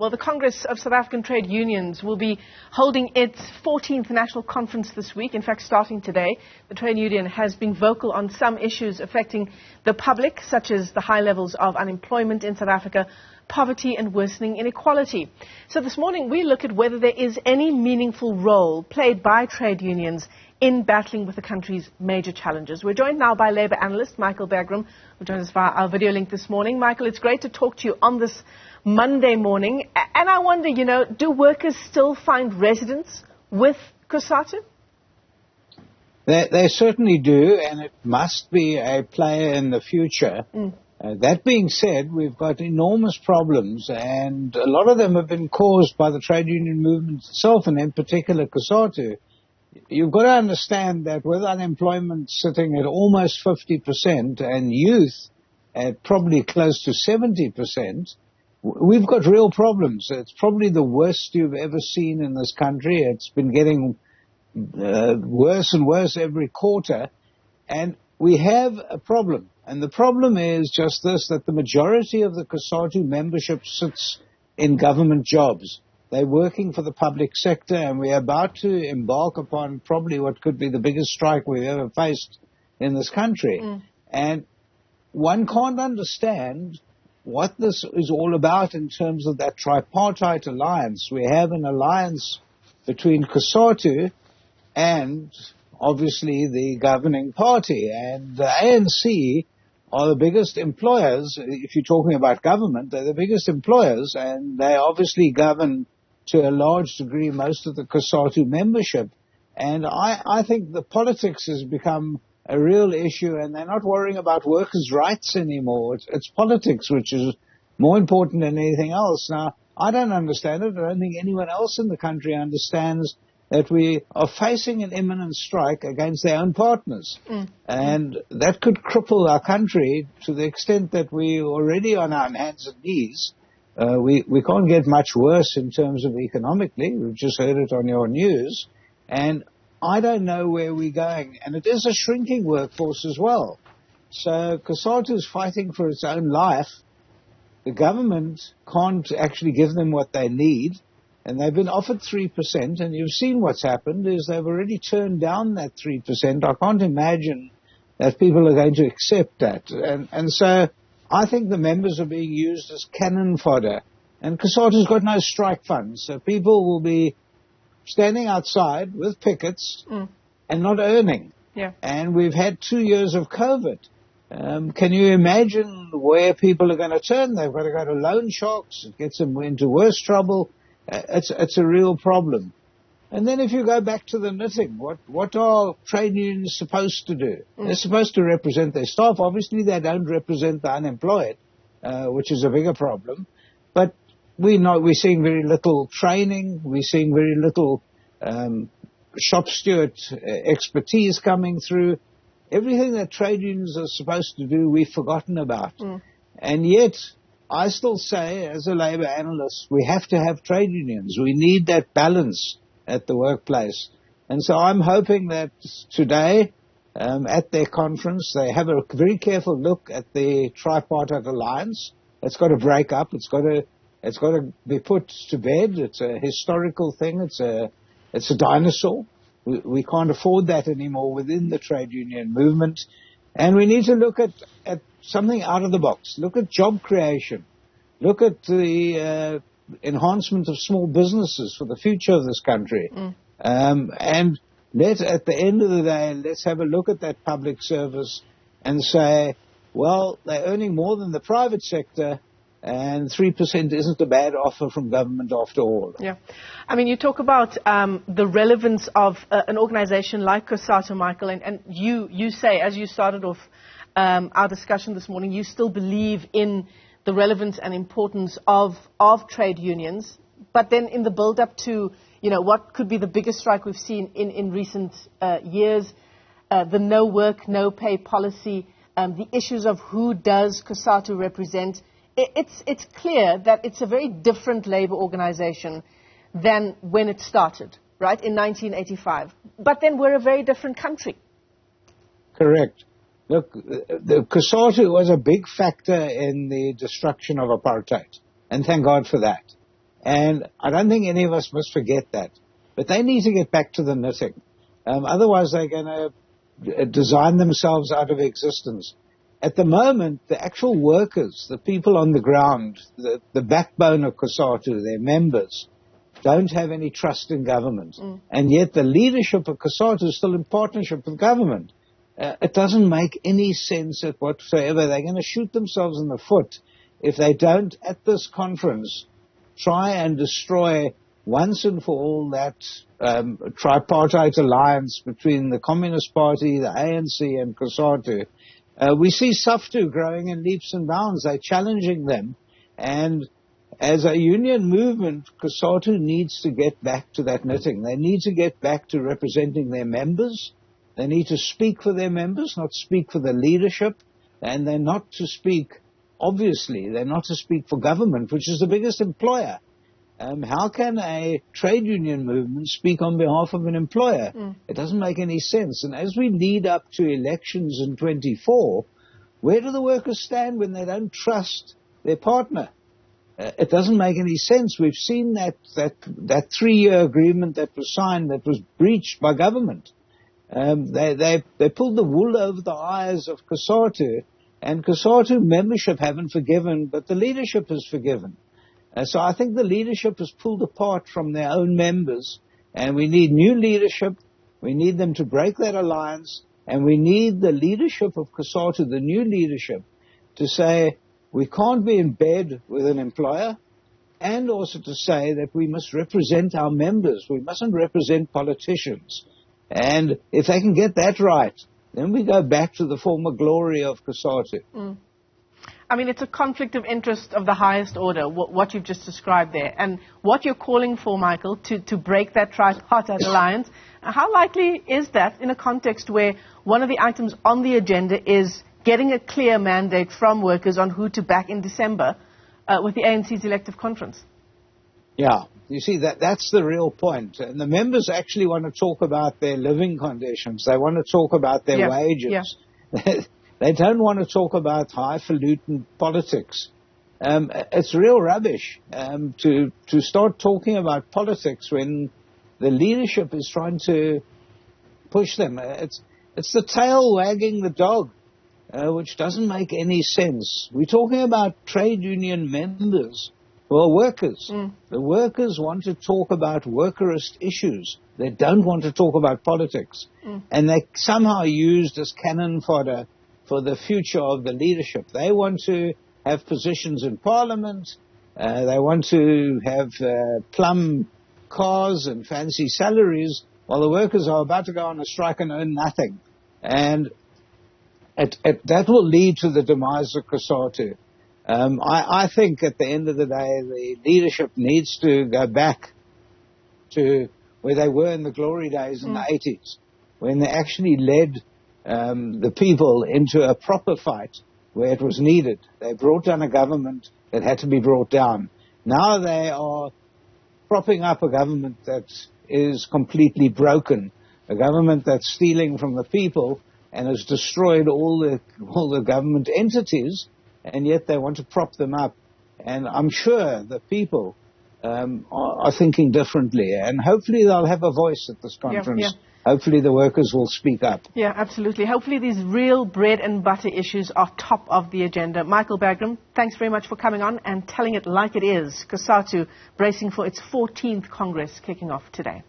Well, the Congress of South African Trade Unions will be holding its 14th national conference this week. In fact, starting today, the trade union has been vocal on some issues affecting the public, such as the high levels of unemployment in South Africa, poverty and worsening inequality. So this morning, we look at whether there is any meaningful role played by trade unions in battling with the country's major challenges. We're joined now by Labour analyst Michael Bagraim, who joins us via our video link this morning. Michael, it's great to talk to you on this Monday morning. And I wonder, do workers still find residence with Cassat? They certainly do, and it must be a player in the future. That being said, we've got enormous problems, and a lot of them have been caused by the trade union movement itself, and in particular Cassat. You've got to understand that with unemployment sitting at almost 50% and youth at probably close to 70%, we've got real problems. It's probably the worst you've ever seen in this country. It's been getting worse and worse every quarter, and we have a problem. And the problem is just this, that the majority of the Cassat membership sits in government jobs. They're working for the public sector, and we're about to embark upon probably what could be the biggest strike we've ever faced in this country. And one can't understand what this is all about in terms of that tripartite alliance. We have an alliance between Cassat and obviously the governing party, and the ANC are the biggest employers. If you're talking about government, they're the biggest employers, and they obviously govern to a large degree most of the Cassat membership. And I think the politics has become a real issue, and they're not worrying about workers' rights anymore. It's politics which is more important than anything else. Now, I don't understand it. I don't think anyone else in the country understands that we are facing an imminent strike against their own partners. And that could cripple our country to the extent that we're already on our hands and knees. We can't get much worse in terms of economically. We've just heard it on your news. And I don't know where we're going. And it is a shrinking workforce as well. So Cassat is fighting for its own life. The government can't actually give them what they need. And they've been offered 3%, and you've seen what's happened is they've already turned down that 3%. I can't imagine that people are going to accept that. And so I think the members are being used as cannon fodder. And Cassat has got no strike funds, so people will be standing outside with pickets and not earning. And we've had 2 years of COVID. Can you imagine where people are going to turn? They've got to go to loan sharks. It gets them into worse trouble. It's a real problem. And then if you go back to the knitting, what are trade unions supposed to do? They're supposed to represent their staff. Obviously, they don't represent the unemployed, which is a bigger problem. But we're seeing very little training. We're seeing very little shop steward expertise coming through. Everything that trade unions are supposed to do, we've forgotten about. And yet, I still say, as a Labour analyst, we have to have trade unions. We need that balance at the workplace. And so I'm hoping that today, at their conference, they have a very careful look at the tripartite alliance. It's got to break up. It's got to be put to bed. It's a historical thing. It's a dinosaur. We can't afford that anymore within the trade union movement. And we need to look at something out of the box. Look at job creation. Look at the enhancement of small businesses for the future of this country. And at the end of the day, let's have a look at that public service and say, well, they're earning more than the private sector, and 3% isn't a bad offer from government after all. I mean, you talk about the relevance of an organization like Cassat, Michael, and you say, as you started off our discussion this morning, you still believe in the relevance and importance of trade unions. But then in the build-up to, what could be the biggest strike we've seen in recent years, the no work, no pay policy, the issues of who does Cassat represent, it's clear that it's a very different labor organization than when it started, right, in 1985. But then we're a very different country. Correct. Look, the Cassat was a big factor in the destruction of apartheid, and thank God for that. And I don't think any of us must forget that. But they need to get back to the knitting. Otherwise, they're going to design themselves out of existence. At the moment, the actual workers, the people on the ground, the backbone of Cassat, their members, don't have any trust in government. And yet the leadership of Cassat is still in partnership with government. It doesn't make any sense whatsoever. They're going to shoot themselves in the foot if they don't, at this conference, try and destroy once and for all that tripartite alliance between the Communist Party, the ANC, and Cassat. We see SAFTU growing in leaps and bounds. They're challenging them. And as a union movement, Cassat needs to get back to that knitting. They need to get back to representing their members. They need to speak for their members, not speak for the leadership. And they're not to speak, obviously, they're not to speak for government, which is the biggest employer. How can a trade union movement speak on behalf of an employer? It doesn't make any sense. And as we lead up to elections in 24, where do the workers stand when they don't trust their partner? It doesn't make any sense. We've seen that 3-year agreement that was signed that was breached by government. They pulled the wool over the eyes of Cassat, and Cassat membership haven't forgiven, but the leadership has forgiven. So I think the leadership has pulled apart from their own members, and we need new leadership. We need them to break that alliance, and we need the leadership of Cassat, the new leadership, to say we can't be in bed with an employer, and also to say that we must represent our members. We mustn't represent politicians. And if they can get that right, then we go back to the former glory of Cassat. I mean, it's a conflict of interest of the highest order, what you've just described there. And what you're calling for, Michael, to break that tripartite alliance, how likely is that in a context where one of the items on the agenda is getting a clear mandate from workers on who to back in December with the ANC's elective conference? Yeah, you see, that's the real point. And the members actually want to talk about their living conditions. They want to talk about their wages. They don't want to talk about highfalutin politics. It's real rubbish to start talking about politics when the leadership is trying to push them. It's the tail wagging the dog, which doesn't make any sense. We're talking about trade union members who are workers. The workers want to talk about workerist issues. They don't want to talk about politics. And they're somehow used as cannon fodder for the future of the leadership. They want to have positions in parliament. They want to have plum cars and fancy salaries, while the workers are about to go on a strike and earn nothing. And that will lead to the demise of Cassat. I think at the end of the day, the leadership needs to go back to where they were in the glory days in the 80s, when they actually led the people into a proper fight where it was needed. They brought down a government that had to be brought down. Now they are propping up a government that is completely broken, a government that's stealing from the people and has destroyed all the government entities, and yet they want to prop them up. And I'm sure the people are thinking differently, and hopefully they'll have a voice at this conference. Hopefully the workers will speak up. Yeah, absolutely. Hopefully these real bread and butter issues are top of the agenda. Michael Bagraim, thanks very much for coming on and telling it like it is. Cassat bracing for its 14th Congress kicking off today.